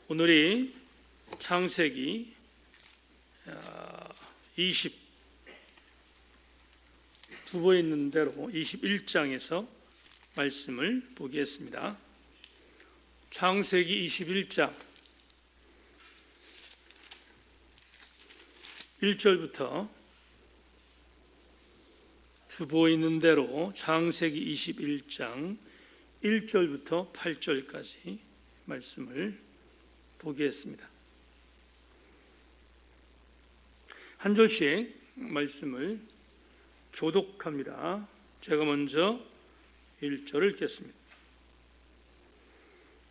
오늘이 창세기 22부에 있는 대로 21장에서 말씀을 보겠습니다. 창세기 21장 1절부터 주보에 있는 대로 창세기 21장 1절부터 8절까지 말씀을 보겠습니다. 한 절씩 말씀을 교독합니다. 제가 먼저 1절을 읽겠습니다.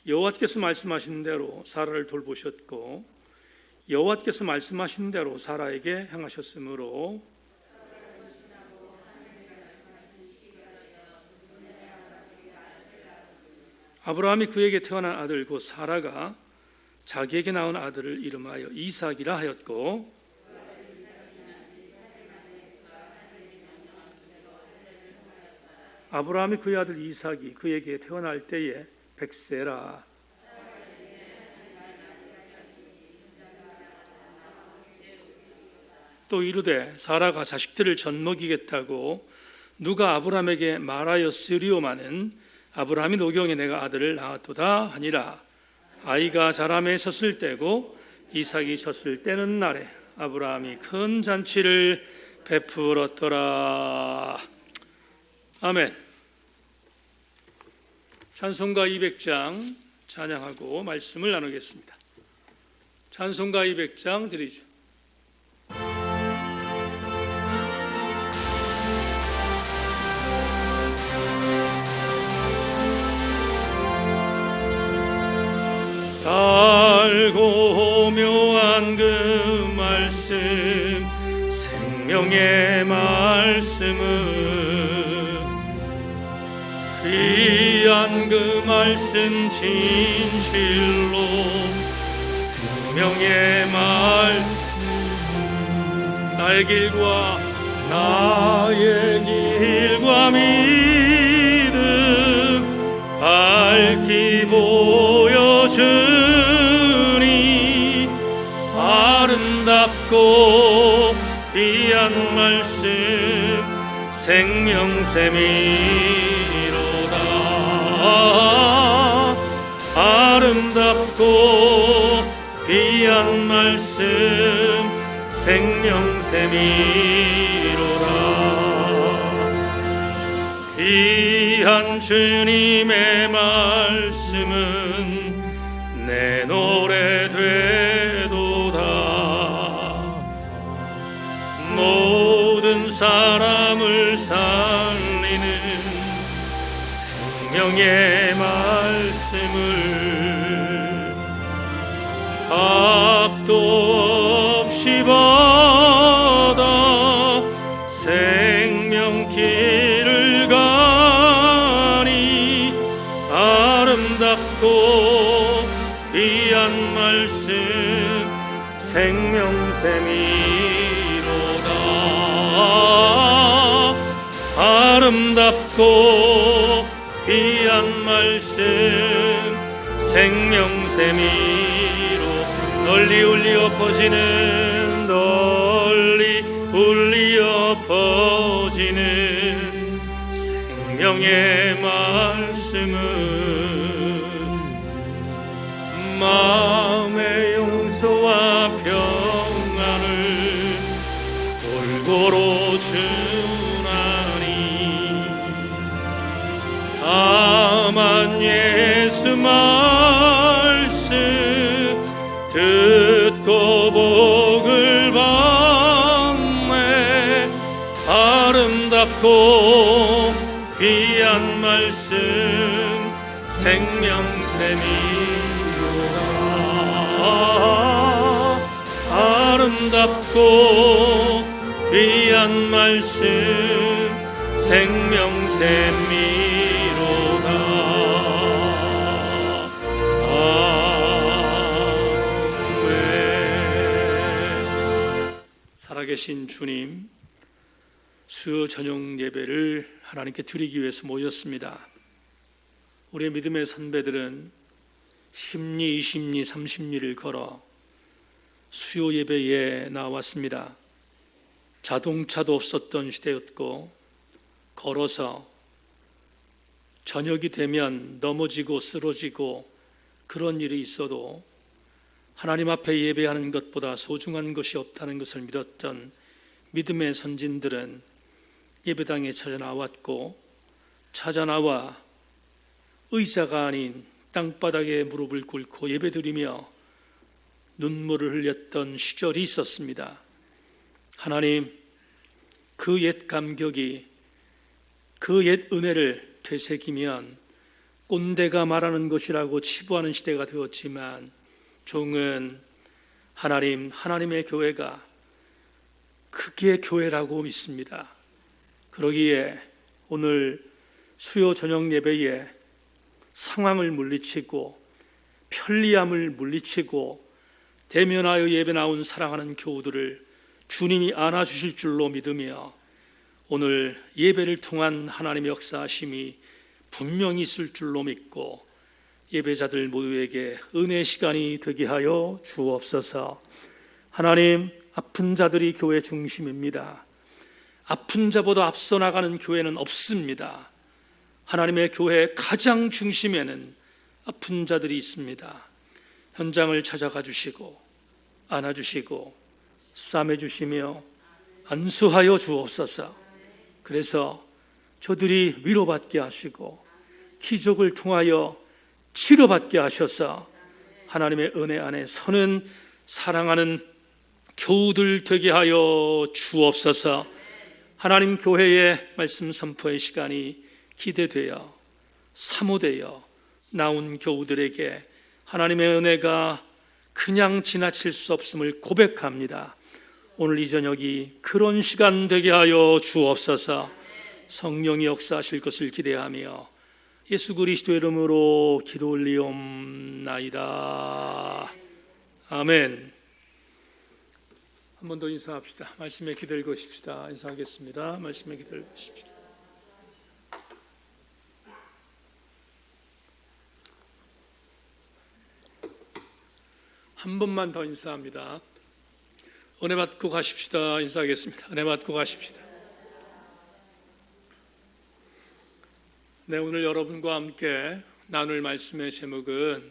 여호와께서 말씀하신 대로 사라를 돌보셨고 여호와께서 말씀하신 대로 사라에게 행하셨으므로 아브라함이 그에게 태어난 아들 곧 사라가 자기에게 낳은 아들을 이름하여 이삭이라 하였고 아브라함이 그의 아들 이삭이 그에게 태어날 때에 백세라 또 이르되 사라가 자식들을 젖먹이겠다고 누가 아브라함에게 말하였으리오마는 아브라함이 노경에 내가 아들을 낳았도다 하니라. 아이가 자라매 섰을 때고 이삭이 졌을 때는 날에 아브라함이 큰 잔치를 베풀었더라. 아멘. 찬송가 200장 찬양하고 말씀을 나누겠습니다. 찬송가 200장 드리죠. 달고 묘한 그 말씀 생명의 말씀은 귀한 그 말씀 진실로 생명의 말씀 나의 길과 믿음 밝히 보여주니 아름답고 귀한 말씀 생명샘이로다. 아름답고 귀한 말씀 생명샘이로다. 귀한 주님의 말씀은 내 노래 되도다. 모든 사람을 살리는 생명의 말씀을 값도 없이 받아 생명길을 가니 아름답고 귀한 말씀 생명샘이로다. 아름답고 귀한 말씀 생명샘이로 널리 울리어 퍼지는 생명의 말씀은 마음의 용서와 평안을 골고루 주나니 다만 예수 말씀 듣고 복을 받네. 아름답고 귀한 말씀 생명샘이로다. 아름답고 귀한 말씀 생명샘이로다. 살아계신 주님, 수요 저녁 예배를 하나님께 드리기 위해서 모였습니다. 우리의 믿음의 선배들은 10리, 20리, 30리를 걸어 수요 예배에 나왔습니다. 자동차도 없었던 시대였고 걸어서 저녁이 되면 넘어지고 쓰러지고 그런 일이 있어도 하나님 앞에 예배하는 것보다 소중한 것이 없다는 것을 믿었던 믿음의 선진들은 예배당에 찾아나와 의자가 아닌 땅바닥에 무릎을 꿇고 예배드리며 눈물을 흘렸던 시절이 있었습니다. 하나님, 그 옛 감격이, 그 옛 은혜를 되새기면 꼰대가 말하는 것이라고 치부하는 시대가 되었지만 종은 하나님의 교회가 그게 교회라고 믿습니다. 그러기에 오늘 수요 저녁 예배에 상황을 물리치고 편리함을 물리치고 대면하여 예배 나온 사랑하는 교우들을 주님이 안아주실 줄로 믿으며 오늘 예배를 통한 하나님의 역사하심이 분명히 있을 줄로 믿고 예배자들 모두에게 은혜의 시간이 되게 하여 주옵소서. 하나님, 아픈 자들이 교회 중심입니다. 아픈 자보다 앞서 나가는 교회는 없습니다. 하나님의 교회 가장 중심에는 아픈 자들이 있습니다. 현장을 찾아가 주시고 안아주시고 싸매주시며 안수하여 주옵소서. 그래서 저들이 위로받게 하시고 기적을 통하여 치료받게 하셔서 하나님의 은혜 안에 서는 사랑하는 교우들 되게 하여 주옵소서. 하나님 교회의 말씀 선포의 시간이 기대되어 사모되어 나온 교우들에게 하나님의 은혜가 그냥 지나칠 수 없음을 고백합니다. 오늘 이 저녁이 그런 시간 되게 하여 주옵소서. 성령이 역사하실 것을 기대하며 예수 그리스도의 이름으로 기도 올리옵나이다. 아멘. 한 번 더 인사합시다. 말씀에 기도를 거십시다. 인사하겠습니다. 말씀에 기도를 거십시다. 한 번만 더 인사합니다. 은혜 받고 가십시다. 인사하겠습니다. 은혜 받고 가십시다. 네, 오늘 여러분과 함께 나눌 말씀의 제목은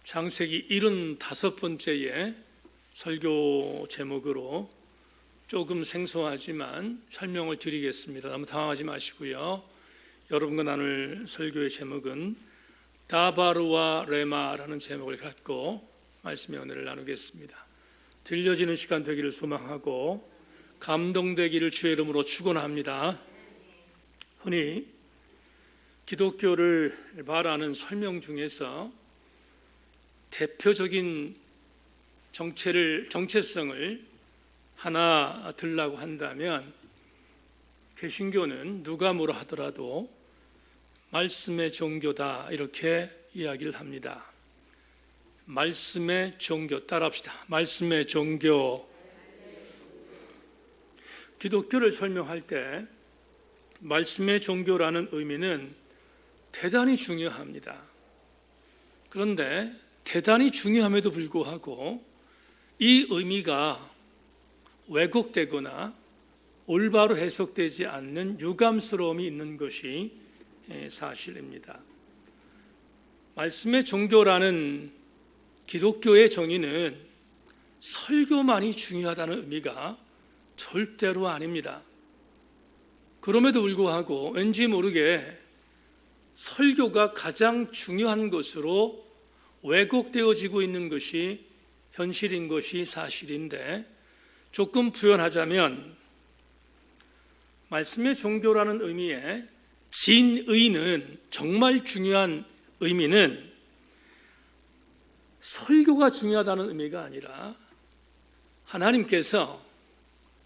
창세기 75번째의 설교 제목으로 조금 생소하지만 설명을 드리겠습니다. 너무 당황하지 마시고요. 여러분과 나눌 설교의 제목은 다바르와 레마라는 제목을 갖고 말씀의 은혜를 나누겠습니다. 들려지는 시간 되기를 소망하고 감동되기를 주의 이름으로 축원합니다. 흔히 기독교를 말하는 설명 중에서 대표적인 정체성을 하나 들라고 한다면 개신교는 누가 뭐라 하더라도 말씀의 종교다 이렇게 이야기를 합니다. 말씀의 종교, 따라합시다. 말씀의 종교. 기독교를 설명할 때 말씀의 종교라는 의미는 대단히 중요합니다. 그런데 대단히 중요함에도 불구하고 이 의미가 왜곡되거나 올바로 해석되지 않는 유감스러움이 있는 것이 사실입니다. 말씀의 종교라는 기독교의 정의는 설교만이 중요하다는 의미가 절대로 아닙니다. 그럼에도 불구하고 왠지 모르게 설교가 가장 중요한 것으로 왜곡되어지고 있는 것이 현실인 것이 사실인데, 조금 부연하자면 말씀의 종교라는 의미의 진의는, 정말 중요한 의미는 설교가 중요하다는 의미가 아니라 하나님께서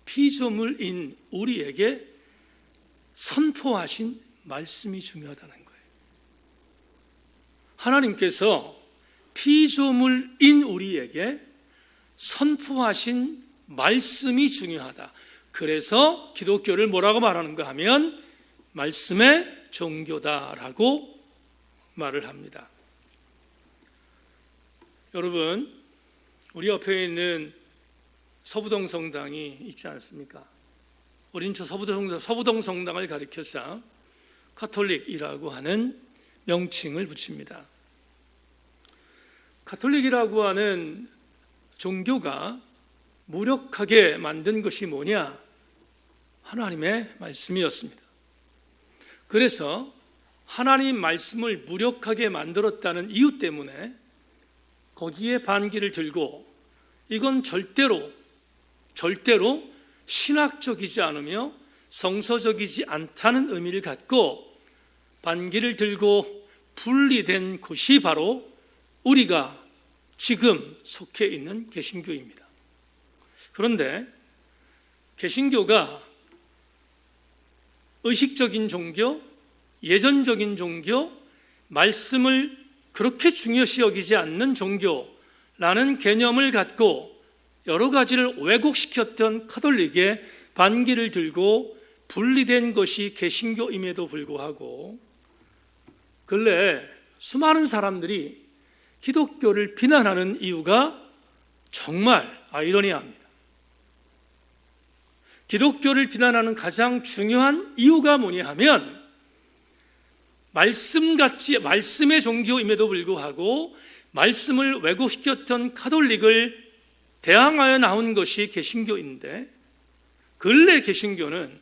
피조물인 우리에게 선포하신 말씀이 중요하다는 거예요. 하나님께서 피조물인 우리에게 선포하신 말씀이 중요하다. 그래서 기독교를 뭐라고 말하는가 하면 말씀의 종교다라고 말을 합니다. 여러분, 우리 옆에 있는 서부동 성당이 있지 않습니까? 우린 저 서부동 성당을 가리켜서 카톨릭이라고 하는 명칭을 붙입니다. 카톨릭이라고 하는 종교가 무력하게 만든 것이 뭐냐? 하나님의 말씀이었습니다. 그래서 하나님 말씀을 무력하게 만들었다는 이유 때문에 거기에 반기를 들고 이건 절대로 신학적이지 않으며 성서적이지 않다는 의미를 갖고 반기를 들고 분리된 곳이 바로 우리가 지금 속해 있는 개신교입니다. 그런데 개신교가 의식적인 종교, 예전적인 종교, 말씀을 그렇게 중요시 여기지 않는 종교라는 개념을 갖고 여러 가지를 왜곡시켰던 카톨릭의 반기를 들고 분리된 것이 개신교임에도 불구하고 근래 수많은 사람들이 기독교를 비난하는 이유가 정말 아이러니합니다. 기독교를 비난하는 가장 중요한 이유가 뭐냐 하면 말씀의 종교임에도 불구하고 말씀을 왜곡시켰던 카톨릭을 대항하여 나온 것이 개신교인데 근래 개신교는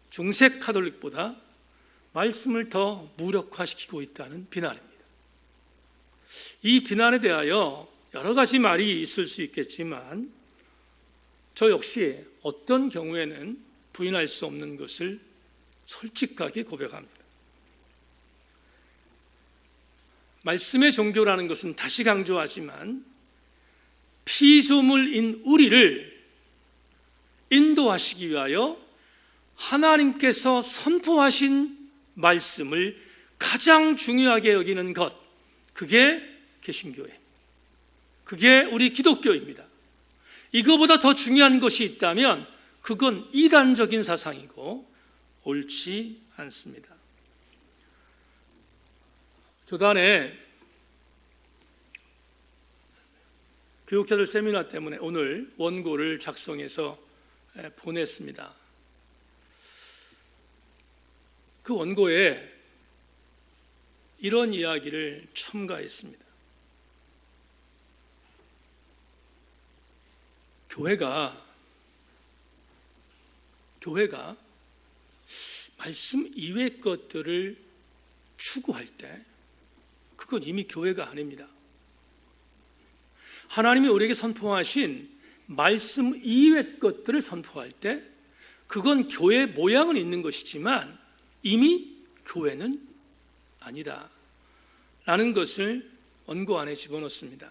중세 카톨릭보다 말씀을 더 무력화시키고 있다는 비난입니다. 이 비난에 대하여 여러 가지 말이 있을 수 있겠지만 저 역시 어떤 경우에는 부인할 수 없는 것을 솔직하게 고백합니다. 말씀의 종교라는 것은 다시 강조하지만 피조물인 우리를 인도하시기 위하여 하나님께서 선포하신 말씀을 가장 중요하게 여기는 것, 그게 개신교예요. 그게 우리 기독교입니다. 이거보다 더 중요한 것이 있다면 그건 이단적인 사상이고 옳지 않습니다. 교단에 교육자들 세미나 때문에 오늘 원고를 작성해서 보냈습니다. 그 원고에 이런 이야기를 첨가했습니다. 교회가 말씀 이외의 것들을 추구할 때 그건 이미 교회가 아닙니다. 하나님이 우리에게 선포하신 말씀 이외의 것들을 선포할 때 그건 교회의 모양은 있는 것이지만 이미 교회는 아니다 라는 것을 원고 안에 집어넣습니다.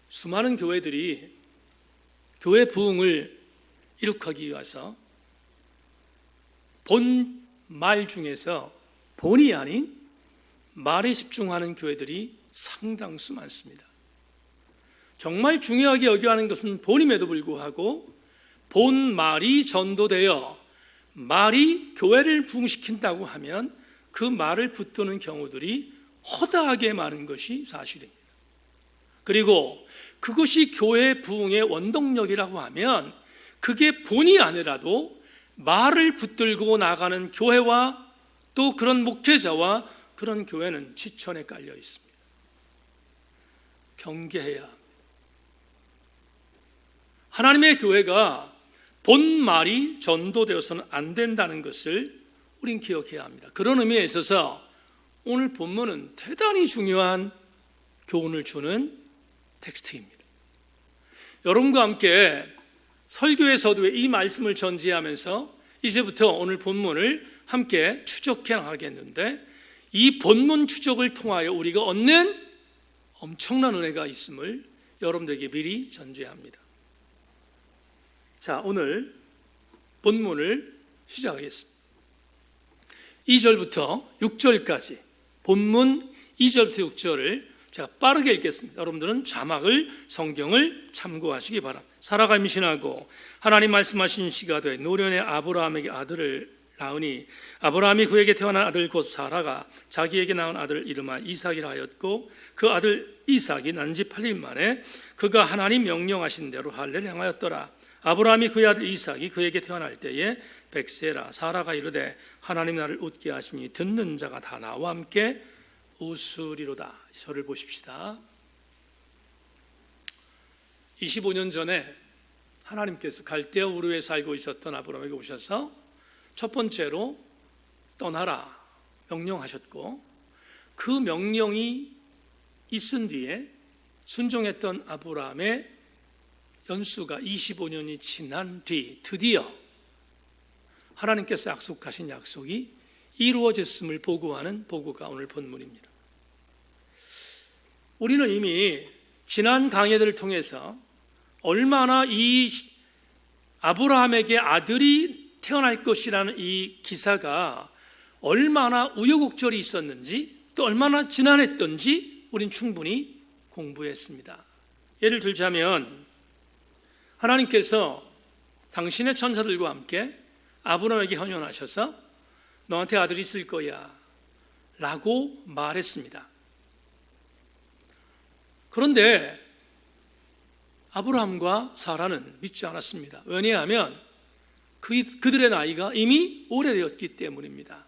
수많은 교회들이 교회 부흥을 이룩하기 위해서 본 말 중에서 본이 아닌 말에 집중하는 교회들이 상당수 많습니다. 정말 중요하게 여겨야 하는 것은 본임에도 불구하고 본 말이 전도되어 말이 교회를 부흥시킨다고 하면 그 말을 붙드는 경우들이 허다하게 많은 것이 사실입니다. 그리고 그것이 교회 부흥의 원동력이라고 하면 그게 본이 아니라도 말을 붙들고 나가는 교회와 또 그런 목회자와 그런 교회는 지천에 깔려 있습니다. 경계해야 합니다. 하나님의 교회가 본 말이 전도되어서는 안 된다는 것을 우린 기억해야 합니다. 그런 의미에 있어서 오늘 본문은 대단히 중요한 교훈을 주는 텍스트입니다. 여러분과 함께 설교의 서두에 이 말씀을 전제하면서 이제부터 오늘 본문을 함께 추적해 나가겠는데 이 본문 추적을 통하여 우리가 얻는 엄청난 은혜가 있음을 여러분들에게 미리 전제합니다. 자, 오늘 본문을 시작하겠습니다. 2절부터 6절까지 본문 2절부터 6절을 제가 빠르게 읽겠습니다. 여러분들은 자막을 성경을 참고하시기 바랍니다. 사라가 임신하고 하나님 말씀하신 시가 돼 노년의 아브라함에게 아들을 낳으니 아브라함이 그에게 태어난 아들 곧 사라가 자기에게 낳은 아들을 이름하 이삭이라 하였고 그 아들 이삭이 난 지 8일 만에 그가 하나님 명령하신 대로 할례를 행하였더라. 아브라함이 그의 아들 이삭이 그에게 태어날 때에 백세라. 사라가 이르되 하나님 나를 웃게 하시니 듣는 자가 다 나와 함께 웃으리로다. 저를 보십시다. 25년 전에 하나님께서 갈대아 우르에 살고 있었던 아브라함에게 오셔서 첫 번째로 떠나라 명령하셨고, 그 명령이 있은 뒤에 순종했던 아브라함의 연수가 25년이 지난 뒤 드디어 하나님께서 약속하신 약속이 이루어졌음을 보고하는 보고가 오늘 본문입니다. 우리는 이미 지난 강해들을 통해서 얼마나 이 아브라함에게 아들이 태어날 것이라는 이 기사가 얼마나 우여곡절이 있었는지, 또 얼마나 지난했던지 우린 충분히 공부했습니다. 예를 들자면 하나님께서 당신의 천사들과 함께 아브라함에게 현현하셔서 너한테 아들이 있을 거야 라고 말했습니다. 그런데 아브라함과 사라는 믿지 않았습니다. 왜냐하면 그들의 나이가 이미 오래되었기 때문입니다.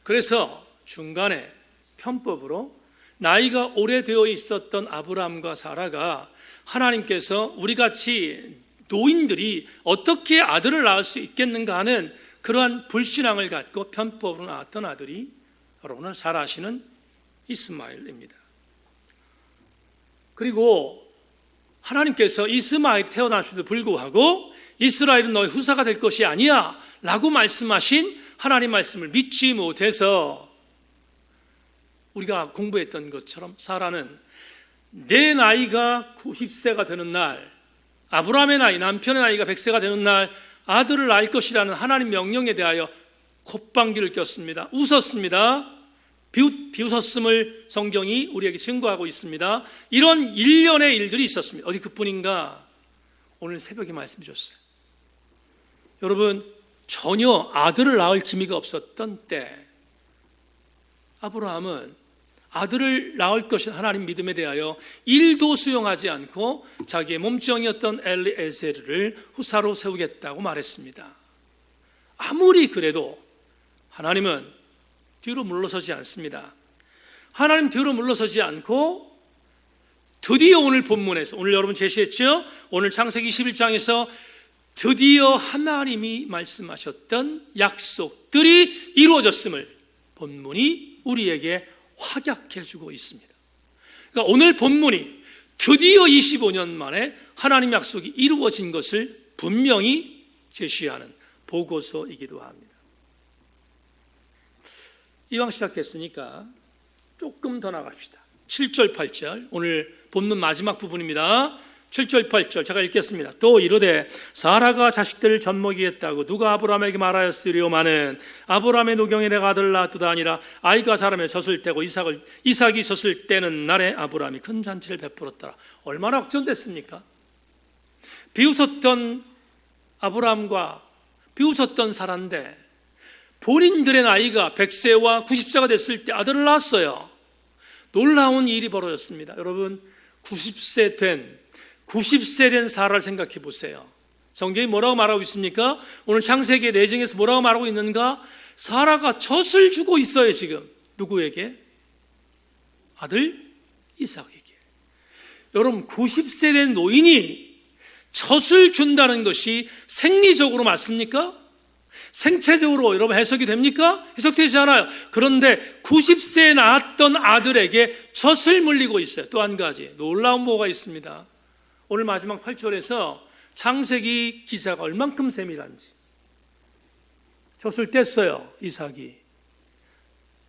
그래서 중간에 편법으로 나이가 오래되어 있었던 아브라함과 사라가 하나님께서 우리같이 노인들이 어떻게 아들을 낳을 수 있겠는가 하는 그러한 불신앙을 갖고 편법으로 낳았던 아들이 바로 오늘 잘 아시는 이스마엘입니다. 그리고 하나님께서 이스마엘이 태어났음에도 불구하고 이스라엘은 너의 후사가 될 것이 아니야 라고 말씀하신 하나님 말씀을 믿지 못해서 우리가 공부했던 것처럼 사라는 내 나이가 90세가 되는 날, 아브라함의 나이, 남편의 나이가 100세가 되는 날 아들을 낳을 것이라는 하나님 명령에 대하여 콧방귀를 꼈습니다. 웃었습니다. 비웃었음을 성경이 우리에게 증거하고 있습니다. 이런 일련의 일들이 있었습니다. 어디 그뿐인가? 오늘 새벽에 말씀 주셨어요. 여러분, 전혀 아들을 낳을 기미가 없었던 때 아브라함은 아들을 낳을 것인 하나님 믿음에 대하여 일도 수용하지 않고 자기의 몸종이었던 엘리에셀을 후사로 세우겠다고 말했습니다. 아무리 그래도 하나님은 뒤로 물러서지 않습니다. 하나님 뒤로 물러서지 않고 드디어 오늘 본문에서, 오늘 여러분 제시했죠? 오늘 창세기 21장에서 드디어 하나님이 말씀하셨던 약속들이 이루어졌음을 본문이 우리에게 확약해 주고 있습니다. 그러니까 오늘 본문이 드디어 25년 만에 하나님 약속이 이루어진 것을 분명히 제시하는 보고서이기도 합니다. 이왕 시작됐으니까 조금 더 나갑시다. 7절 8절 오늘 본문 마지막 부분입니다. 7절 8절 제가 읽겠습니다. 또 이르되 사라가 자식들을 젖먹이겠다고 누가 아브라함에게 말하였으리오마는 아브라함의 노경에 내가 아들을 낳았도다 아니라 아이가 자라며 젖을 떼고 이삭이 젖을 떼는 날에 아브라함이 큰 잔치를 베풀었더라. 얼마나 확정됐습니까? 비웃었던 아브라함과 비웃었던 사라인데 본인들의 나이가 100세와 90세가 됐을 때 아들을 낳았어요. 놀라운 일이 벌어졌습니다. 여러분, 90세 된 사라를 생각해 보세요. 성경이 뭐라고 말하고 있습니까? 오늘 창세기 내정에서 뭐라고 말하고 있는가? 사라가 젖을 주고 있어요. 지금 누구에게? 아들 이삭에게. 여러분, 90세 된 노인이 젖을 준다는 것이 생리적으로 맞습니까? 생체적으로 여러분 해석이 됩니까? 해석되지 않아요. 그런데 90세에 낳았던 아들에게 젖을 물리고 있어요. 또 한 가지 놀라운 뭐가 있습니다. 오늘 마지막 8절에서 창세기 기자가 얼만큼 세밀한지, 젖을 뗐어요. 이삭이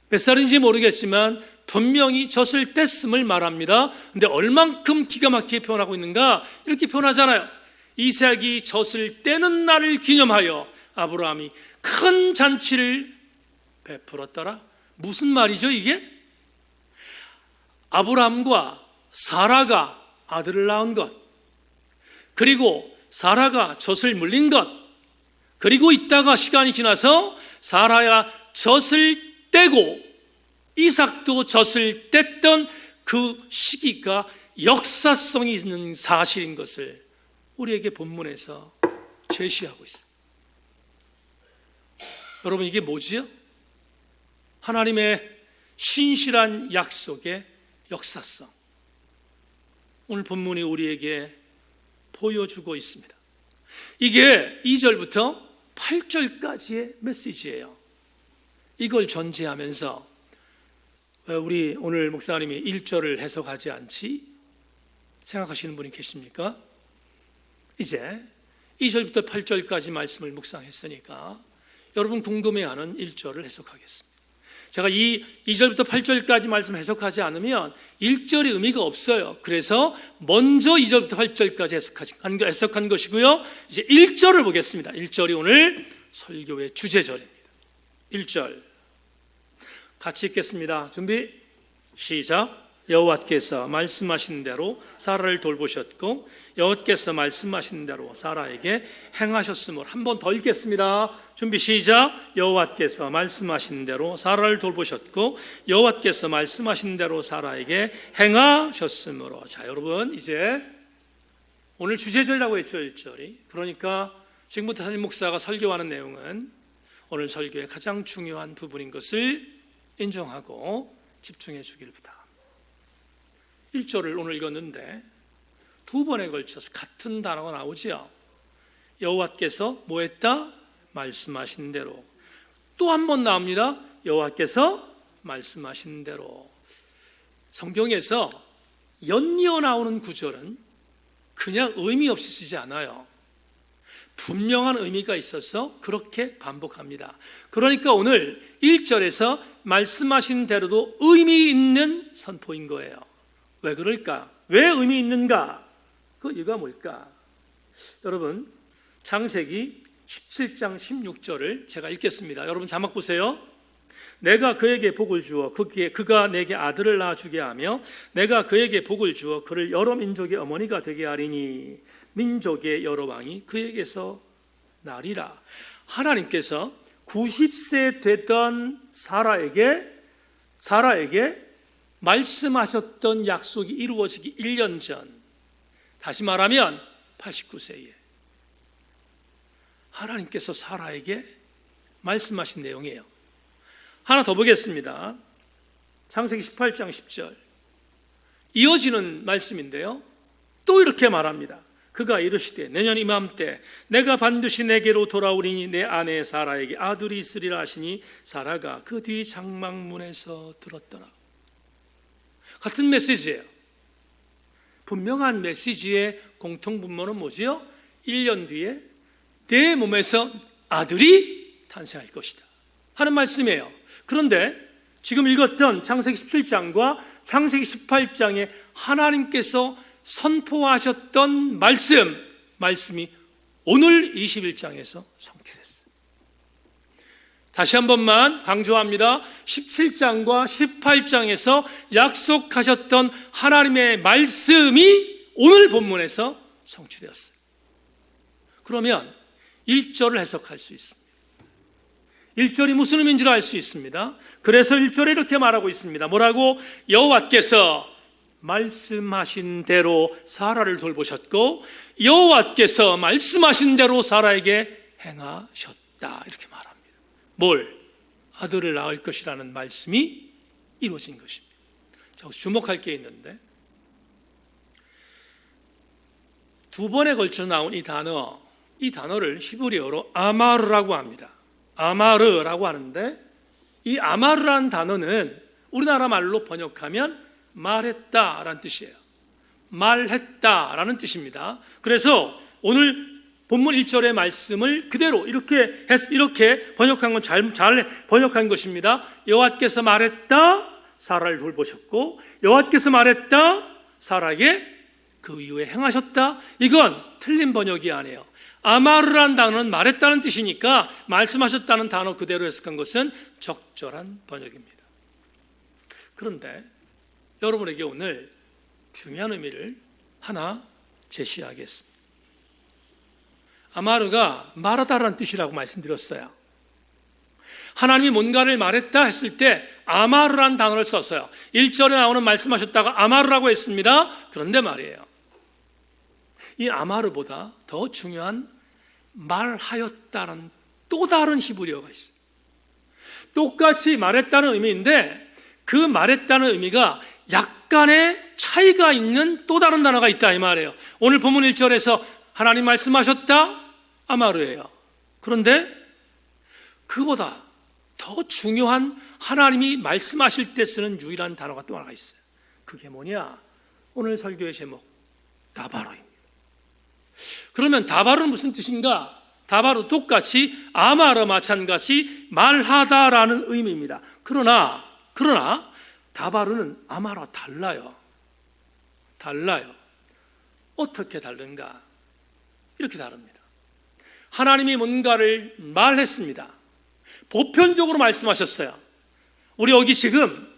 몇 살인지 모르겠지만 분명히 젖을 뗐음을 말합니다. 근데 얼만큼 기가 막히게 표현하고 있는가? 이렇게 표현하잖아요. 이삭이 젖을 떼는 날을 기념하여 아브라함이 큰 잔치를 베풀었더라. 무슨 말이죠 이게? 아브라함과 사라가 아들을 낳은 것, 그리고 사라가 젖을 물린 것, 그리고 있다가 시간이 지나서 사라야 젖을 떼고 이삭도 젖을 뗐던 그 시기가 역사성이 있는 사실인 것을 우리에게 본문에서 제시하고 있습니다. 여러분, 이게 뭐지요? 하나님의 신실한 약속의 역사성, 오늘 본문이 우리에게 보여주고 있습니다. 이게 2절부터 8절까지의 메시지예요. 이걸 전제하면서 우리 오늘 목사님이 1절을 해석하지 않지 생각하시는 분이 계십니까? 이제 2절부터 8절까지 말씀을 묵상했으니까 여러분 궁금해하는 1절을 해석하겠습니다. 제가 이 2절부터 8절까지 말씀 해석하지 않으면 1절의 의미가 없어요. 그래서 먼저 2절부터 8절까지 해석한 것이고요. 이제 1절을 보겠습니다. 1절이 오늘 설교의 주제절입니다. 1절 같이 읽겠습니다. 준비 시작. 여호와께서 말씀하신 대로 사라를 돌보셨고 여호와께서 말씀하신 대로 사라에게 행하셨으므로. 한 번 더 읽겠습니다. 준비 시작. 여호와께서 말씀하신 대로 사라를 돌보셨고 여호와께서 말씀하신 대로 사라에게 행하셨으므로. 자, 여러분, 이제 오늘 주제절이라고 했죠, 1절이. 그러니까 지금부터 담임 목사가 설교하는 내용은 오늘 설교의 가장 중요한 부분인 것을 인정하고 집중해 주기를 부탁합니다. 1절을 오늘 읽었는데 두 번에 걸쳐서 같은 단어가 나오지요. 여호와께서 뭐 했다? 말씀하신 대로. 또 한 번 나옵니다. 여호와께서 말씀하신 대로. 성경에서 연이어 나오는 구절은 그냥 의미 없이 쓰지 않아요. 분명한 의미가 있어서 그렇게 반복합니다. 그러니까 오늘 1절에서 말씀하신 대로도 의미 있는 선포인 거예요. 왜 그럴까? 왜 의미 있는가? 그 이유가 뭘까? 여러분, 창세기 17장 16절을 제가 읽겠습니다. 여러분 자막 보세요. 내가 그에게 복을 주어 그가 내게 아들을 낳아주게 하며 내가 그에게 복을 주어 그를 여러 민족의 어머니가 되게 하리니 민족의 여러 왕이 그에게서 나리라. 하나님께서 90세 되던 사라에게 말씀하셨던 약속이 이루어지기 1년 전, 다시 말하면 89세에 하나님께서 사라에게 말씀하신 내용이에요. 하나 더 보겠습니다. 창세기 18장 10절 이어지는 말씀인데요, 또 이렇게 말합니다. 그가 이르시되 내년 이맘때 내가 반드시 내게로 돌아오리니 내 아내 사라에게 아들이 있으리라 하시니 사라가 그 뒤 장막문에서 들었더라. 같은 메시지예요. 분명한 메시지의 공통분모는 뭐지요? 1년 뒤에 내 몸에서 아들이 탄생할 것이다 하는 말씀이에요. 그런데 지금 읽었던 창세기 17장과 창세기 18장에 하나님께서 선포하셨던 말씀이 오늘 21장에서 성취됐어요. 다시 한 번만 강조합니다. 17장과 18장에서 약속하셨던 하나님의 말씀이 오늘 본문에서 성취되었어요. 그러면 1절을 해석할 수 있습니다. 1절이 무슨 의미인지를 알 수 있습니다. 그래서 1절에 이렇게 말하고 있습니다. 뭐라고? 여호와께서 말씀하신 대로 사라를 돌보셨고 여호와께서 말씀하신 대로 사라에게 행하셨다, 이렇게 말합니다. 뭘? 아들을 낳을 것이라는 말씀이 이루어진 것입니다. 자, 주목할 게 있는데 두 번에 걸쳐 나온 이 단어를 히브리어로 아마르라고 합니다. 아마르라고 하는데 이 아마르라는 단어는 우리나라 말로 번역하면 말했다라는 뜻이에요. 말했다라는 뜻입니다. 그래서 오늘 본문 1절의 말씀을 그대로 이렇게 번역한 건 잘 번역한 것입니다. 여호와께서 말했다, 사라를 돌보셨고 여호와께서 말했다, 사라에게 그 이후에 행하셨다. 이건 틀린 번역이 아니에요. 아마르라는 단어는 말했다는 뜻이니까 말씀하셨다는 단어 그대로 해석한 것은 적절한 번역입니다. 그런데 여러분에게 오늘 중요한 의미를 하나 제시하겠습니다. 아마르가 말하다라는 뜻이라고 말씀드렸어요. 하나님이 뭔가를 말했다 했을 때 아마르라는 단어를 썼어요. 1절에 나오는 말씀하셨다가 아마르라고 했습니다. 그런데 말이에요, 이 아마르보다 더 중요한 말하였다는 또 다른 히브리어가 있어요. 똑같이 말했다는 의미인데 그 말했다는 의미가 약간의 차이가 있는 또 다른 단어가 있다 이 말이에요. 오늘 본문 1절에서 하나님 말씀하셨다 아마르예요. 그런데 그보다 더 중요한 하나님이 말씀하실 때 쓰는 유일한 단어가 또 하나가 있어요. 그게 뭐냐? 오늘 설교의 제목 다바로입니다. 그러면 다바로는 무슨 뜻인가? 다바로 똑같이 아마르 마찬가지 말하다라는 의미입니다. 그러나 다바로는 아마르와 달라요. 어떻게 다른가? 이렇게 다릅니다. 하나님이 뭔가를 말했습니다. 보편적으로 말씀하셨어요. 우리 여기 지금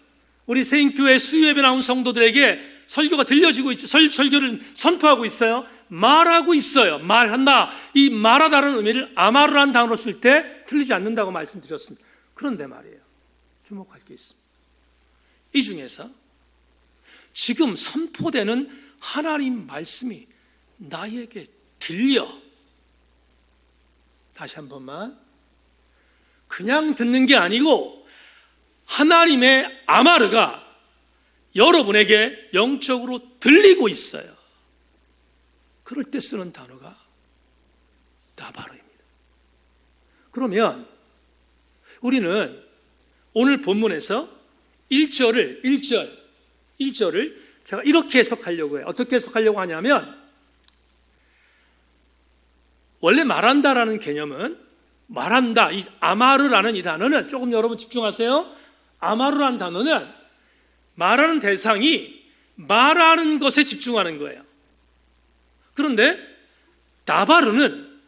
우리 세인교회 수요예배 나온 성도들에게 설교가 들려지고 있죠. 설교를 선포하고 있어요. 말하고 있어요. 말한다. 이 말하다는 의미를 아마르라는 단어로 쓸 때 틀리지 않는다고 말씀드렸습니다. 그런데 말이에요, 주목할 게 있습니다. 이 중에서 지금 선포되는 하나님 말씀이 나에게 들려. 다시 한 번만, 그냥 듣는 게 아니고 하나님의 아마르가 여러분에게 영적으로 들리고 있어요. 그럴 때 쓰는 단어가 다바로입니다. 그러면 우리는 오늘 본문에서 1절을 제가 이렇게 해석하려고 해요. 어떻게 해석하려고 하냐면, 원래 말한다라는 개념은 말한다, 이 아마르라는 이 단어는, 조금 여러분 집중하세요. 아마르라는 단어는 말하는 대상이 말하는 것에 집중하는 거예요. 그런데 다바르는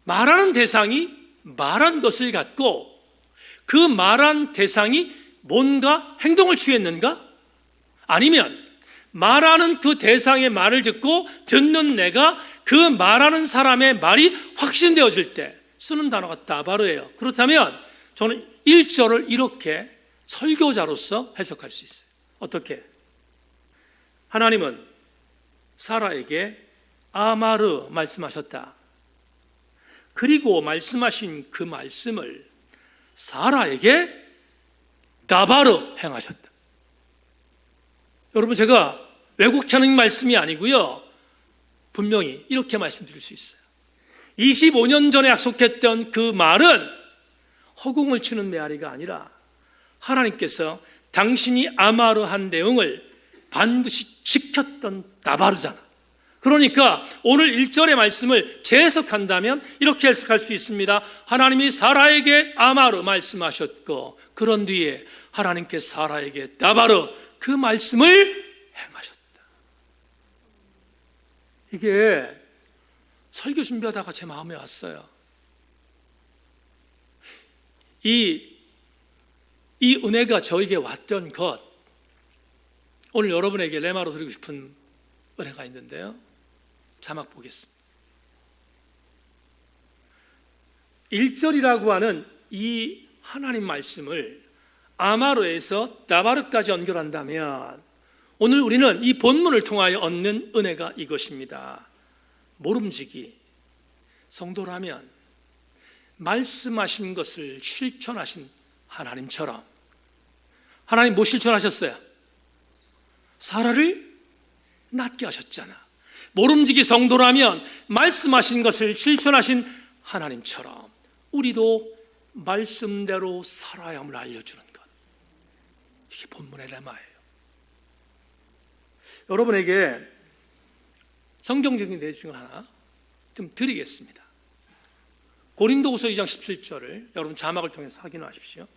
말하는 대상이 말한 것을 갖고 그 말한 대상이 뭔가 행동을 취했는가? 아니면 말하는 그 대상의 말을 듣고 듣는 내가 그 말하는 사람의 말이 확신되어질 때 쓰는 단어가 다바르예요. 그렇다면 저는 1절을 이렇게 설교자로서 해석할 수 있어요. 어떻게? 하나님은 사라에게 아마르 말씀하셨다. 그리고 말씀하신 그 말씀을 사라에게 다바르 행하셨다. 여러분, 제가 왜곡하는 말씀이 아니고요, 분명히 이렇게 말씀드릴 수 있어요. 25년 전에 약속했던 그 말은 허공을 치는 메아리가 아니라 하나님께서 당신이 아마르 한 내용을 반드시 지켰던 다바르잖아. 그러니까 오늘 1절의 말씀을 재해석한다면 이렇게 해석할 수 있습니다. 하나님이 사라에게 아마르 말씀하셨고, 그런 뒤에 하나님께 사라에게 다바르 그 말씀을 행하셨다. 이게 설교 준비하다가 제 마음에 왔어요. 이 은혜가 저에게 왔던 것, 오늘 여러분에게 레마로 드리고 싶은 은혜가 있는데요, 자막 보겠습니다. 1절이라고 하는 이 하나님 말씀을 아마르에서 다바르까지 연결한다면 오늘 우리는 이 본문을 통하여 얻는 은혜가 이것입니다. 모름지기, 성도라면 말씀하신 것을 실천하신 하나님처럼, 하나님 뭐 실천하셨어요? 사라를 낫게 하셨잖아. 모름지기 성도라면 말씀하신 것을 실천하신 하나님처럼 우리도 말씀대로 살아야 함을 알려주는 것, 이게 본문의 레마예요. 여러분에게 성경적인 내용을 하나 좀 드리겠습니다. 고린도후서 2장 17절을 여러분 자막을 통해서 확인하십시오.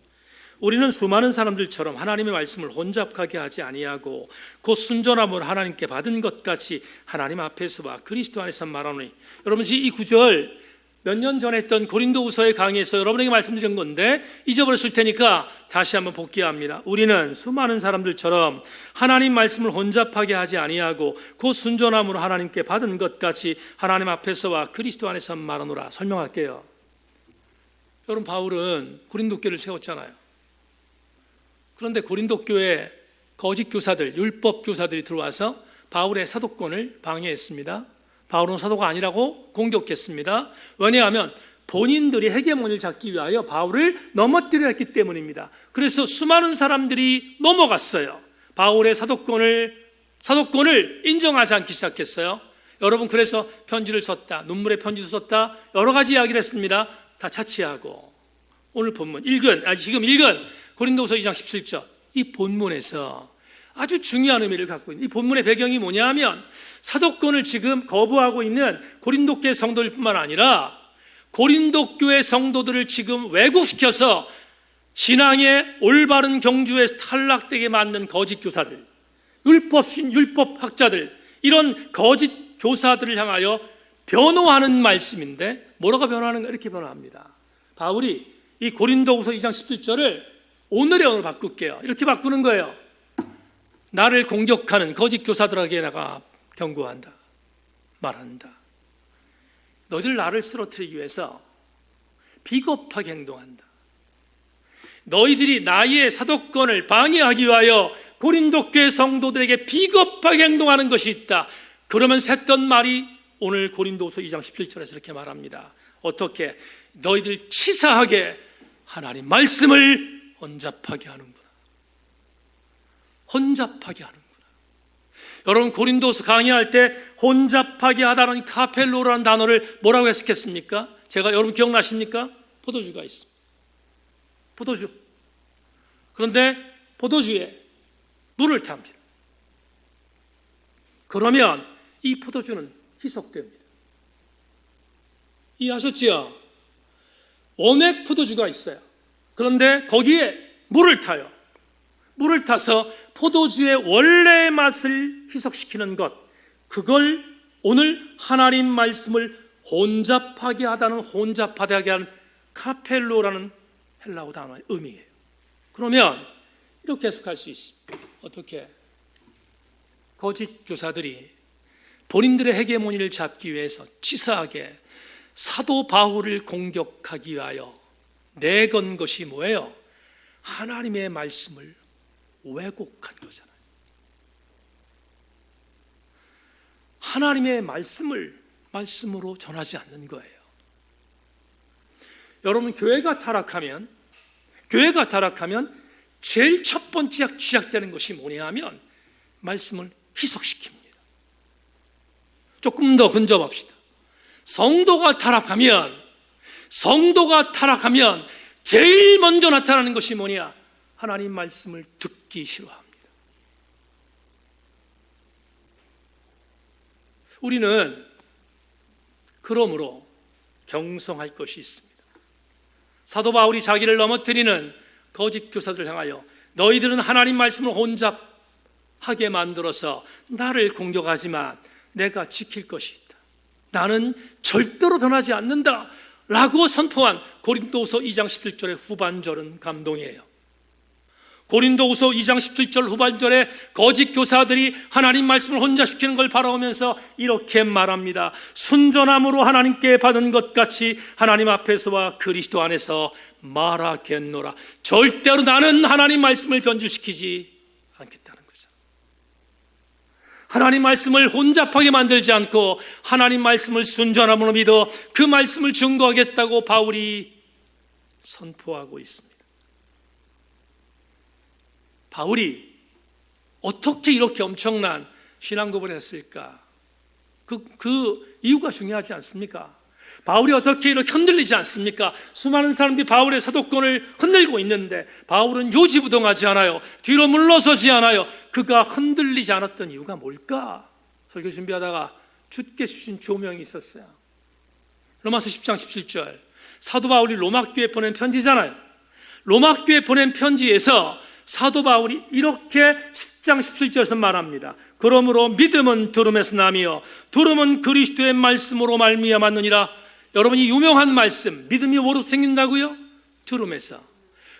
우리는 수많은 사람들처럼 하나님의 말씀을 혼잡하게 하지 아니하고 곧 순전함으로 하나님께 받은 것 같이 하나님 앞에서와 그리스도 안에서 말하노니. 여러분, 이 구절 몇 년 전에 했던 고린도후서의 강의에서 여러분에게 말씀드린 건데 잊어버렸을 테니까 다시 한번 복귀합니다. 우리는 수많은 사람들처럼 하나님 말씀을 혼잡하게 하지 아니하고 그 순전함으로 하나님께 받은 것 같이 하나님 앞에서와 그리스도 안에서 말하노라. 설명할게요. 여러분, 바울은 고린도 교회를 세웠잖아요. 그런데 고린도 교회에 거짓 교사들, 율법 교사들이 들어와서 바울의 사도권을 방해했습니다. 바울은 사도가 아니라고 공격했습니다. 왜냐하면 본인들이 헤게모니를 잡기 위하여 바울을 넘어뜨려 했기 때문입니다. 그래서 수많은 사람들이 넘어갔어요. 바울의 사도권을 인정하지 않기 시작했어요. 여러분, 그래서 편지를 썼다, 눈물의 편지도 썼다, 여러 가지 이야기를 했습니다. 다 차치하고 오늘 본문 지금 읽은 고린도후서 2장 17절 이 본문에서 아주 중요한 의미를 갖고 있는 이 본문의 배경이 뭐냐 하면 사도권을 지금 거부하고 있는 고린도 교회 성도들 뿐만 아니라 고린도 교회 성도들을 지금 왜곡시켜서 신앙의 올바른 경주에 탈락되게 만든 거짓 교사들, 율법학자들, 이런 거짓 교사들을 향하여 변호하는 말씀인데 뭐라고 변호하는가? 이렇게 변호합니다. 바울이 이 고린도후서 2장 17절을 오늘의 언어로 바꿀게요. 이렇게 바꾸는 거예요. 나를 공격하는 거짓 교사들에게 내가 경고한다, 말한다. 너희들 나를 쓰러뜨리기 위해서 비겁하게 행동한다. 너희들이 나의 사도권을 방해하기 위하여 고린도 교회 성도들에게 비겁하게 행동하는 것이 있다. 그러면서 했던 말이 오늘 고린도후서 2장 17절에서 이렇게 말합니다. 어떻게? 너희들 치사하게 하나님 말씀을 혼잡하게 하는구나. 혼잡하게 하는구나. 여러분, 고린도서 강의할 때 혼잡하게 하다는 카펠로라는 단어를 뭐라고 해석했습니까? 제가 여러분 기억나십니까? 포도주가 있습니다. 포도주. 그런데 포도주에 물을 탑니다. 그러면 이 포도주는 희석됩니다. 이해하셨지요? 원액 포도주가 있어요. 그런데 거기에 물을 타요. 물을 타서 포도주의 원래의 맛을 희석시키는 것, 그걸 오늘 하나님 말씀을 혼잡하게 하게 하는 카펠로라는 헬라어 단어의 의미예요. 그러면 이렇게 해석할 수 있습니다. 어떻게? 거짓 교사들이 본인들의 헤게모니를 잡기 위해서 치사하게 사도 바울을 공격하기 위하여 내건 것이 뭐예요? 하나님의 말씀을 왜곡한 거잖아요. 하나님의 말씀으로 전하지 않는 거예요. 여러분, 교회가 타락하면 제일 첫 번째 시작되는 것이 뭐냐 하면 말씀을 희석시킵니다. 조금 더 근접합시다. 성도가 타락하면 제일 먼저 나타나는 것이 뭐냐? 하나님 말씀을 듣기 싫어합니다. 우리는 그러므로 경성할 것이 있습니다. 사도 바울이 자기를 넘어뜨리는 거짓 교사들을 향하여 너희들은 하나님 말씀을 혼잡하게 만들어서 나를 공격하지만 내가 지킬 것이 있다. 나는 절대로 변하지 않는다 라고 선포한 고린도후서 2장 17절의 후반절은 감동이에요. 고린도후서 2장 17절 후반절에 거짓 교사들이 하나님 말씀을 혼잡시키는 걸 바라보면서 이렇게 말합니다. 순전함으로 하나님께 받은 것 같이 하나님 앞에서와 그리스도 안에서 말하겠노라. 절대로 나는 하나님 말씀을 변질시키지 않겠다는 거죠. 하나님 말씀을 혼잡하게 만들지 않고 하나님 말씀을 순전함으로 믿어 그 말씀을 증거하겠다고 바울이 선포하고 있습니다. 바울이 어떻게 이렇게 엄청난 신앙 고백을 했을까? 그 이유가 중요하지 않습니까? 바울이 어떻게 이렇게 흔들리지 않습니까? 수많은 사람들이 바울의 사도권을 흔들고 있는데 바울은 요지부동하지 않아요. 뒤로 물러서지 않아요. 그가 흔들리지 않았던 이유가 뭘까? 설교 준비하다가 주께 주신 조명이 있었어요. 로마서 10장 17절 사도 바울이 로마교회에 보낸 편지잖아요. 로마교회에 보낸 편지에서 사도 바울이 이렇게 10장 17절에서 말합니다. 그러므로 믿음은 들음에서 나며 들음은 그리스도의 말씀으로 말미암았느니라. 여러분이 유명한 말씀, 믿음이 뭐로 생긴다고요? 들음에서.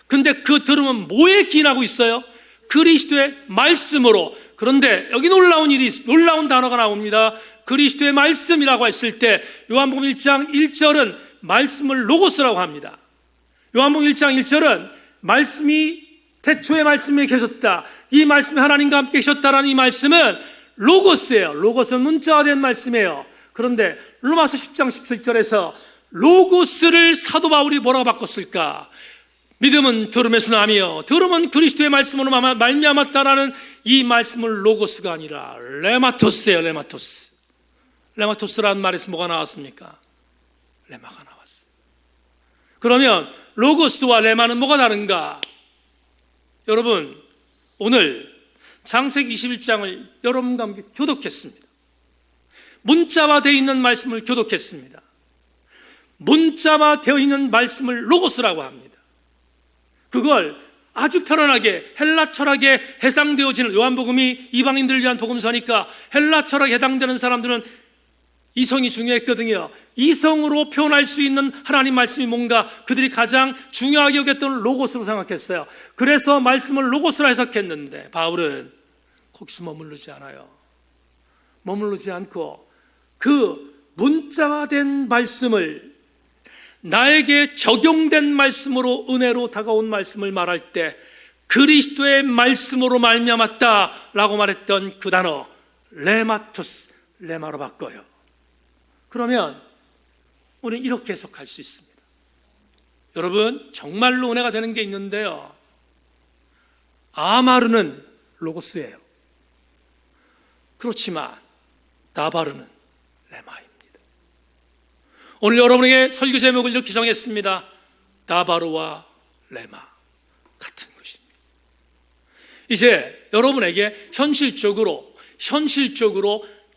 근데 그 들음은 뭐에 기인하고 있어요? 그리스도의 말씀으로. 그런데 여기 놀라운 단어가 나옵니다. 그리스도의 말씀이라고 했을 때 요한복음 1장 1절은 말씀을 로고스라고 합니다. 요한복음 1장 1절은 말씀이 태초에 말씀에 계셨다, 이 말씀이 하나님과 함께 계셨다라는 이 말씀은 로고스예요. 로고스는 문자화된 말씀이에요. 그런데 로마서 10장 17절에서 로고스를 사도 바울이 뭐라고 바꿨을까? 믿음은 들음에서 나며 들음은 그리스도의 말씀으로 말미암았다라는 이 말씀을 로고스가 아니라 레마토스예요. 레마토스라는 말에서 뭐가 나왔습니까? 레마가 나왔어요. 그러면 로고스와 레마는 뭐가 다른가? 여러분, 오늘 창세기 21장을 여러분과 함께 교독했습니다. 문자화되어 있는 말씀을 교독했습니다. 문자화되어 있는 말씀을 로고스라고 합니다. 그걸 아주 편안하게 헬라 철학에 해당되어지는, 요한복음이 이방인들을 위한 복음서니까 헬라 철학에 해당되는 사람들은 이성이 중요했거든요. 이성으로 표현할 수 있는 하나님 말씀이 뭔가 그들이 가장 중요하게 여겼던 로고스로 생각했어요. 그래서 말씀을 로고스로 해석했는데 바울은 거기서 머무르지 않아요. 머무르지 않고 그 문자화된 말씀을 나에게 적용된 말씀으로, 은혜로 다가온 말씀을 말할 때 그리스도의 말씀으로 말미암았다라고 말했던 그 단어 레마토스, 레마로 바꿔요. 그러면 우리는 이렇게 해석할 수 있습니다. 여러분, 정말로 은혜가 되는 게 있는데요, 아마르는 로고스예요. 그렇지만 다바르는 레마입니다. 오늘 여러분에게 설교 제목을 이렇게 정했습니다. 다바르와 레마 같은 것입니다. 이제 여러분에게 현실적으로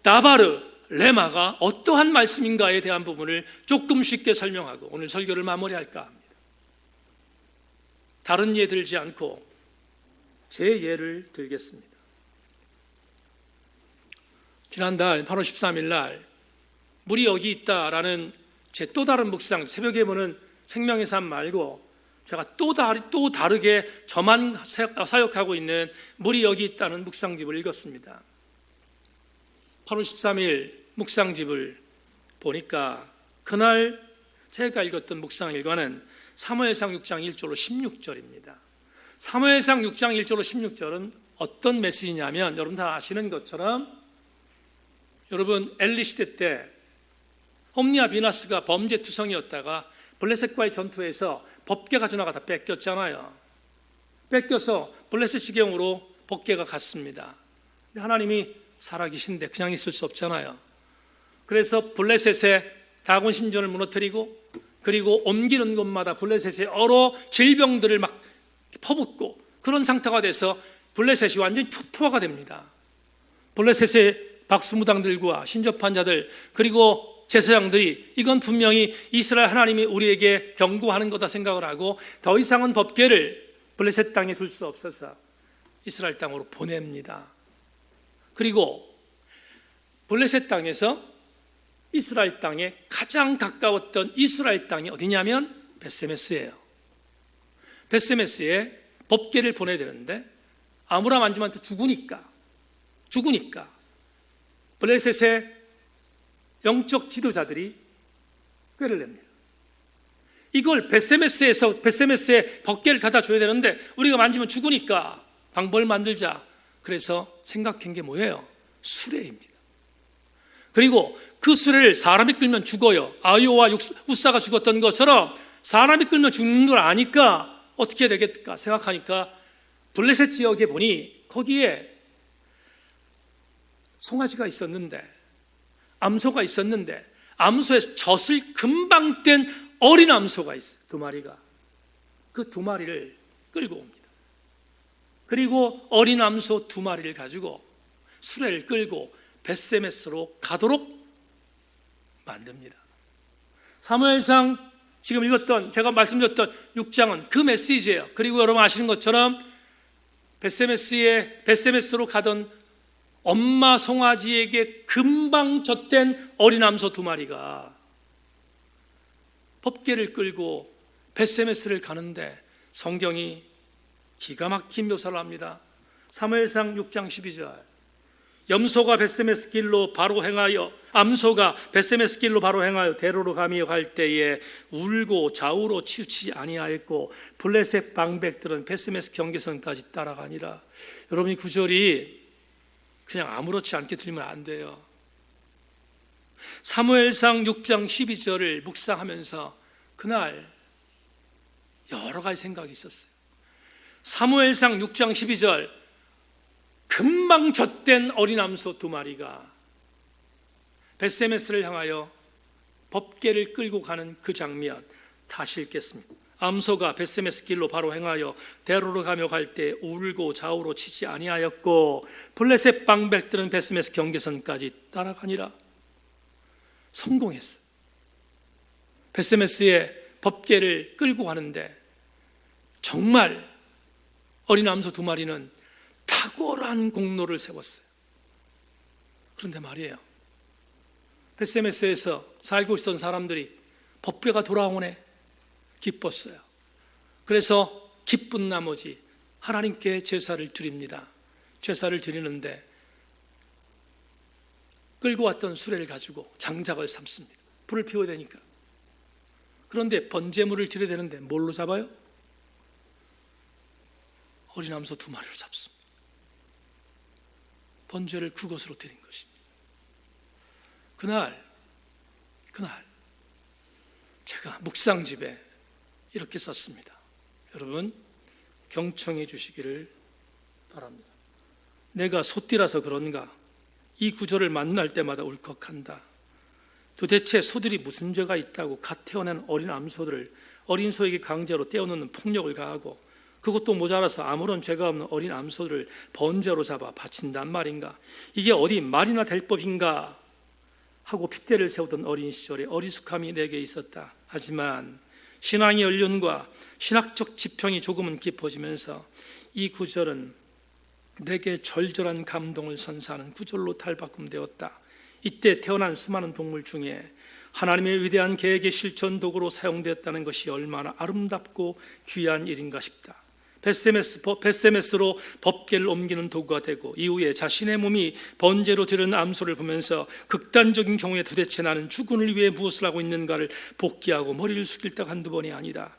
다바르, 레마가 어떠한 말씀인가에 대한 부분을 조금 쉽게 설명하고 오늘 설교를 마무리할까 합니다. 다른 예 들지 않고 제 예를 들겠습니다. 지난달 8월 13일 날 물이 여기 있다라는 제 또 다른 묵상, 새벽에 보는 생명의 삶 말고 제가 또 다르게 저만 사역하고 있는 물이 여기 있다는 묵상집을 읽었습니다. 8월 13일 묵상집을 보니까 그날 제가 읽었던 묵상 일과는 사무엘상 6장 1절로 16절입니다. 사무엘상 6장 1절로 16절은 어떤 메시지냐면 여러분 다 아시는 것처럼, 여러분 엘리 시대 때 홈리와 비나스가 범죄투성이었다가 블레셋과의 전투에서 법궤가 가져나가 다 뺏겼잖아요. 뺏겨서 블레셋 지경으로 법궤가 갔습니다. 하나님이 살아계신데 그냥 있을 수 없잖아요. 그래서 블레셋의 다곤 신전을 무너뜨리고, 그리고 옮기는 곳마다 블레셋의 여러 질병들을 막 퍼붓고, 그런 상태가 돼서 블레셋이 완전히 초토화가 됩니다. 블레셋의 박수무당들과 신접한 자들, 그리고 제사장들이 이건 분명히 이스라엘 하나님이 우리에게 경고하는 거다 생각을 하고 더 이상은 법궤를 블레셋 땅에 둘 수 없어서 이스라엘 땅으로 보냅니다. 그리고 블레셋 땅에서 이스라엘 땅에 가장 가까웠던 이스라엘 땅이 어디냐면 벳세메스예요. 벳세메스에 법궤를 보내야 되는데 아므람 안지만한테 죽으니까 블레셋의 영적 지도자들이 꾀를 냅니다. 이걸 벳세메스에 법궤를 갖다 줘야 되는데 우리가 만지면 죽으니까 방법을 만들자. 그래서 생각한 게 뭐예요? 수레입니다. 그리고 그 수레를 사람이 끌면 죽어요. 아이오와 우사가 죽었던 것처럼 사람이 끌면 죽는 걸 아니까 어떻게 해야 되겠까 생각하니까 블레셋 지역에 보니 거기에 송아지가 있었는데, 암소가 있었는데, 암소에서 젖을 금방 뗀 어린 암소가 있어요. 2마리가. 그 2마리를 끌고 옵니다. 그리고 어린 암소 2마리를 가지고 수레를 끌고 벳세메스로 가도록 만듭니다. 사무엘상 지금 읽었던, 제가 말씀드렸던 6장은 그 메시지예요. 그리고 여러분 아시는 것처럼 벳세메스로 가던 엄마 송아지에게 금방 젖된 어린 암소 2마리가 법궤를 끌고 벳세메스를 가는데 성경이 기가 막힌 묘사를 합니다. 사무엘상 6장 12절 암소가 벳세메스 길로 바로 행하여 대로로 가며 갈 때에 울고 좌우로 치우치지 아니하였고 블레셋 방백들은 벳세메스 경계선까지 따라가니라. 여러분, 이 구절이 그냥 아무렇지 않게 들리면 안 돼요. 사무엘상 6장 12절을 묵상하면서 그날 여러 가지 생각이 있었어요. 사무엘상 6장 12절, 금방 젖된 어린 암소 2마리가 벳세메스를 향하여 법궤를 끌고 가는 그 장면 다시 읽겠습니다. 암소가 벳세메스 길로 바로 행하여 대로로 가며 갈 때 울고 좌우로 치지 아니하였고 블레셋 방백들은 벳세메스 경계선까지 따라가니라. 성공했어요. 벳세메스의 법궤를 끌고 가는데 정말 어린 암소 2마리는 탁월한 공로를 세웠어요. 그런데 말이에요, 벳세메스에서 살고 있던 사람들이 법궤가 돌아오네 기뻤어요. 그래서 기쁜 나머지 하나님께 제사를 드립니다. 제사를 드리는데 끌고 왔던 수레를 가지고 장작을 삶습니다. 불을 피워야 되니까. 그런데 번제물을 드려야 되는데 뭘로 잡아요? 어린 암소 2마리로 잡습니다. 번제를 그것으로 드린 것입니다. 그날 제가 묵상집에 이렇게 썼습니다. 여러분 경청해 주시기를 바랍니다. 내가 소띠라서 그런가 이 구절을 만날 때마다 울컥한다. 도대체 소들이 무슨 죄가 있다고 갓 태어난 어린 암소들을 어린 소에게 강제로 떼어놓는 폭력을 가하고 그것도 모자라서 아무런 죄가 없는 어린 암소들을 번제로 잡아 바친단 말인가. 이게 어디 말이나 될 법인가 하고 핏대를 세우던 어린 시절에 어리숙함이 내게 있었다. 하지만 신앙의 연륜과 신학적 지평이 조금은 깊어지면서 이 구절은 내게 절절한 감동을 선사하는 구절로 탈바꿈되었다. 이때 태어난 수많은 동물 중에 하나님의 위대한 계획의 실천 도구로 사용되었다는 것이 얼마나 아름답고 귀한 일인가 싶다. 벳세메스로 법궤를 옮기는 도구가 되고 이후에 자신의 몸이 번제로 드리는 암소를 보면서 극단적인 경우에 도대체 나는 주군을 위해 무엇을 하고 있는가를 복귀하고 머리를 숙일 때가 한두 번이 아니다.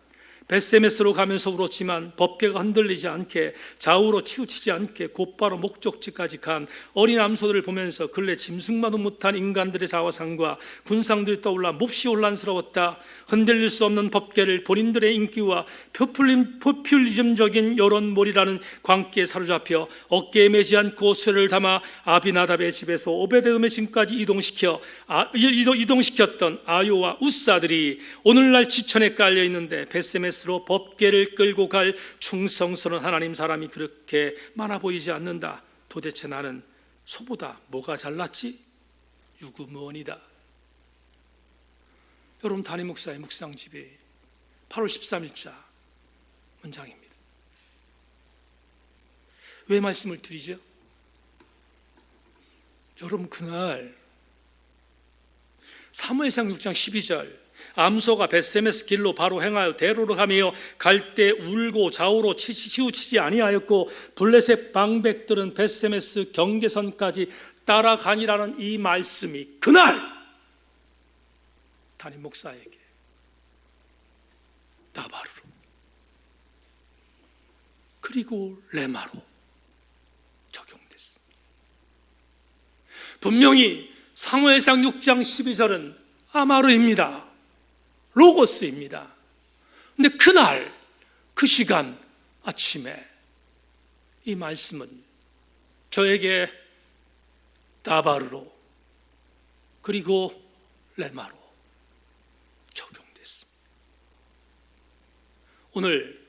벳세메스로 가면서 울었지만 법궤가 흔들리지 않게 좌우로 치우치지 않게 곧바로 목적지까지 간 어린 암소들을 보면서 근래 짐승마도 못한 인간들의 자화상과 군상들이 떠올라 몹시 혼란스러웠다. 흔들릴 수 없는 법궤를 본인들의 인기와 포퓰리즘적인 여론몰이라는 광기에 사로잡혀 어깨에 매지 않고 수레를 담아 아비나답의 집에서 오베데돔의 집까지 이동시켰던 아요와 우사들이 오늘날 지천에 깔려 있는데 벳세메스로 법궤를 끌고 갈 충성스러운 하나님 사람이 그렇게 많아 보이지 않는다. 도대체 나는 소보다 뭐가 잘났지? 유구무원이다. 여러분, 담임 목사의 묵상집이 8월 13일자 문장입니다. 왜 말씀을 드리죠? 여러분, 그날 사무엘상 6장 12절 암소가 벳세메스 길로 바로 행하여 대로로 가며 갈 때 울고 좌우로 치우치지 아니하였고 블레셋 방백들은 벳세메스 경계선까지 따라가니라는 이 말씀이 그날 담임 목사에게 나바루로 그리고 레마로 적용됐습니다. 분명히 사무엘상 6장 12절은 아마르입니다. 로고스입니다. 근데 그날 그 시간 아침에 이 말씀은 저에게 다바르로 그리고 레마로 적용됐습니다. 오늘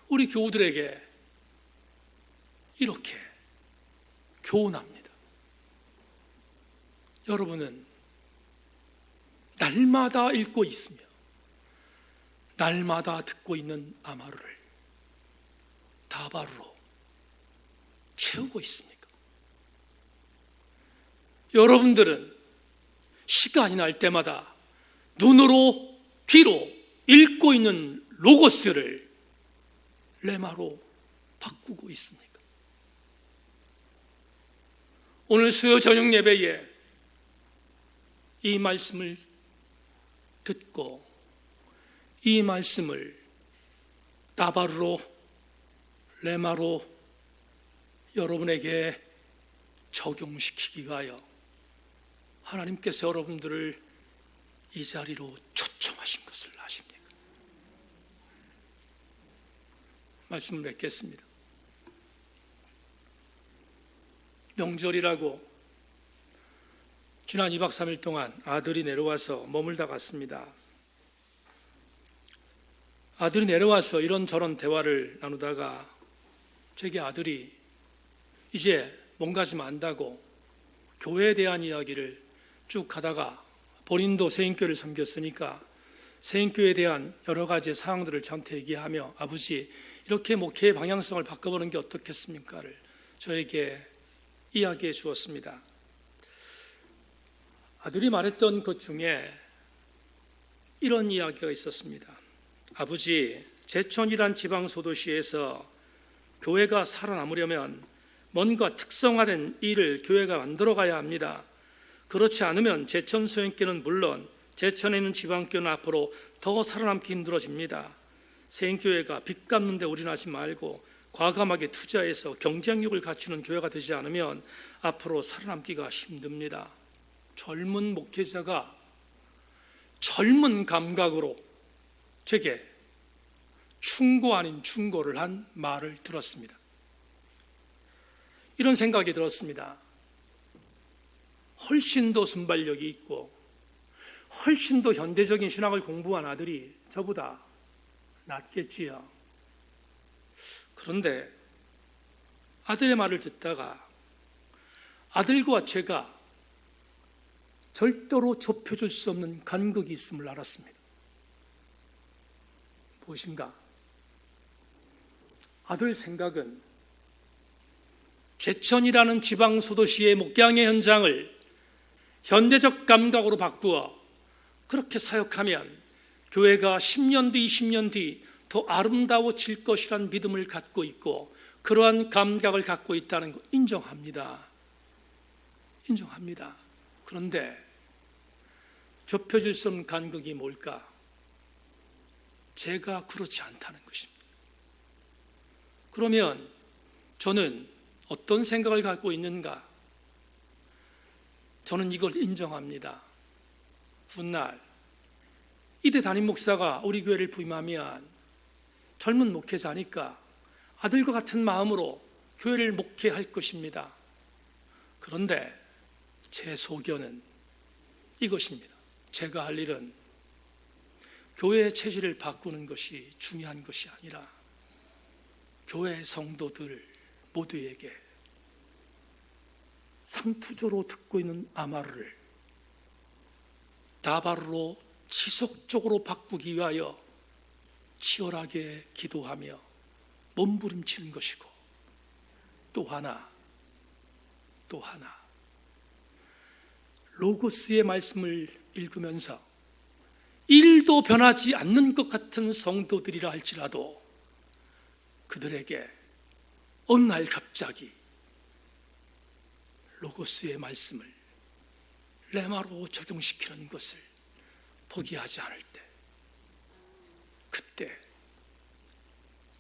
우리 교우들에게 이렇게 교훈합니다. 여러분은 날마다 읽고 있으며 날마다 듣고 있는 아마르를 다바르로 채우고 있습니까? 여러분들은 시간이 날 때마다 눈으로 귀로 읽고 있는 로고스를 레마로 바꾸고 있습니까? 오늘 수요 저녁 예배에 이 말씀을 듣고 이 말씀을 나바르로 레마로 여러분에게 적용시키기 위하여 하나님께서 여러분들을 이 자리로 초청하신 것을 아십니까? 말씀을 맺겠습니다. 명절이라고 지난 2박 3일 동안 아들이 내려와서 머물다 갔습니다. 아들이 내려와서 이런저런 대화를 나누다가 제게 아들이 이제 뭔가 좀 안다고 교회에 대한 이야기를 쭉 하다가 본인도 세인교회를 섬겼으니까 세인교회에 대한 여러 가지 사항들을 저한테 얘기하며 아버지 이렇게 목회의 방향성을 바꿔보는 게 어떻겠습니까를 저에게 이야기해 주었습니다. 아들이 말했던 것 중에 이런 이야기가 있었습니다. 아버지, 제천이란 지방 소도시에서 교회가 살아남으려면 뭔가 특성화된 일을 교회가 만들어 가야 합니다. 그렇지 않으면 제천 소행교는 물론 제천에 있는 지방교는 앞으로 더 살아남기 힘들어집니다. 세인교회가 빚 갚는 데 올인하지 말고 과감하게 투자해서 경쟁력을 갖추는 교회가 되지 않으면 앞으로 살아남기가 힘듭니다. 젊은 목회자가 젊은 감각으로 제게 충고 아닌 충고를 한 말을 들었습니다. 이런 생각이 들었습니다. 훨씬 더 순발력이 있고 훨씬 더 현대적인 신학을 공부한 아들이 저보다 낫겠지요. 그런데 아들의 말을 듣다가 아들과 제가 절대로 좁혀줄 수 없는 간극이 있음을 알았습니다. 무엇인가? 아들 생각은 제천이라는 지방 소도시의 목장의 현장을 현대적 감각으로 바꾸어 그렇게 사역하면 교회가 10년 뒤, 20년 뒤 더 아름다워질 것이라는 믿음을 갖고 있고 그러한 감각을 갖고 있다는 거 인정합니다. 인정합니다. 그런데 좁혀질 수 없는 간극이 뭘까? 제가 그렇지 않다는 것입니다. 그러면 저는 어떤 생각을 갖고 있는가? 저는 이걸 인정합니다. 훗날 이대 담임 목사가 우리 교회를 부임하면 젊은 목회자니까 아들과 같은 마음으로 교회를 목회할 것입니다. 그런데 제 소견은 이것입니다. 제가 할 일은 교회의 체질을 바꾸는 것이 중요한 것이 아니라 교회 성도들 모두에게 상투조로 듣고 있는 아마르를 나바르로 지속적으로 바꾸기 위하여 치열하게 기도하며 몸부림치는 것이고 또 하나 로고스의 말씀을 읽으면서 일도 변하지 않는 것 같은 성도들이라 할지라도 그들에게 어느 날 갑자기 로고스의 말씀을 레마로 적용시키는 것을 포기하지 않을 때 그때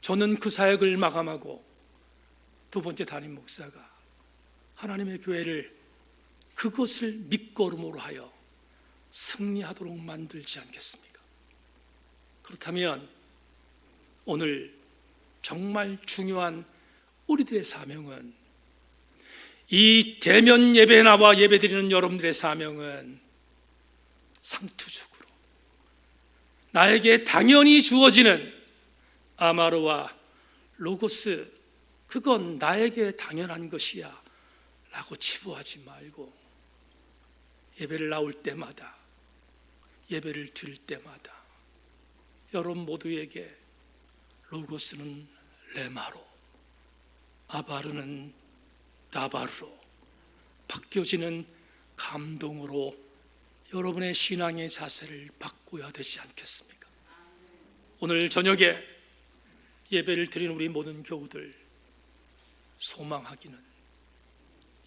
저는 그 사역을 마감하고 두 번째 담임 목사가 하나님의 교회를 그것을 밑거름으로 하여 승리하도록 만들지 않겠습니까? 그렇다면 오늘 정말 중요한 우리들의 사명은 이 대면 예배에 나와 예배드리는 여러분들의 사명은 상투적으로 나에게 당연히 주어지는 아마르와 로고스 그건 나에게 당연한 것이야 라고 치부하지 말고 예배를 나올 때마다 예배를 드릴 때마다 여러분 모두에게 로고스는 레마로 아바르는 나바르로 바뀌어지는 감동으로 여러분의 신앙의 자세를 바꿔야 되지 않겠습니까? 오늘 저녁에 예배를 드리는 우리 모든 교우들, 소망하기는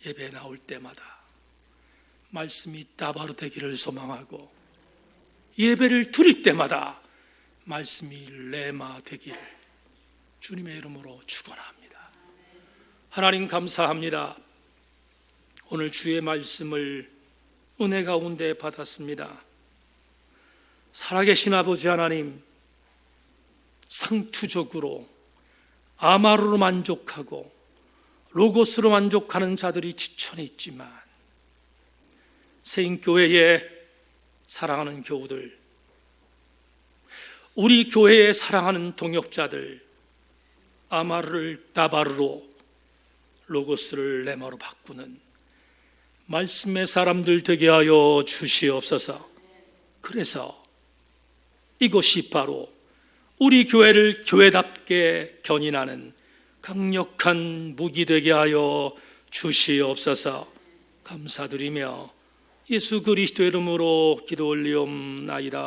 예배 나올 때마다 말씀이 따바로 되기를 소망하고, 예배를 드릴 때마다 말씀이 레마 되기를 주님의 이름으로 축원합니다. 하나님 감사합니다. 오늘 주의 말씀을 은혜 가운데 받았습니다. 살아계신 아버지 하나님, 상투적으로 아마르로 만족하고 로고스로 만족하는 자들이 지천에 있지만, 세인교회에 사랑하는 교우들, 우리 교회에 사랑하는 동역자들, 아마르를 다바르로, 로고스를 레마로 바꾸는 말씀의 사람들 되게 하여 주시옵소서. 그래서 이것이 바로 우리 교회를 교회답게 견인하는 강력한 무기 되게 하여 주시옵소서. 감사드리며 예수 그리스도의 이름으로 기도 올리옵나이다.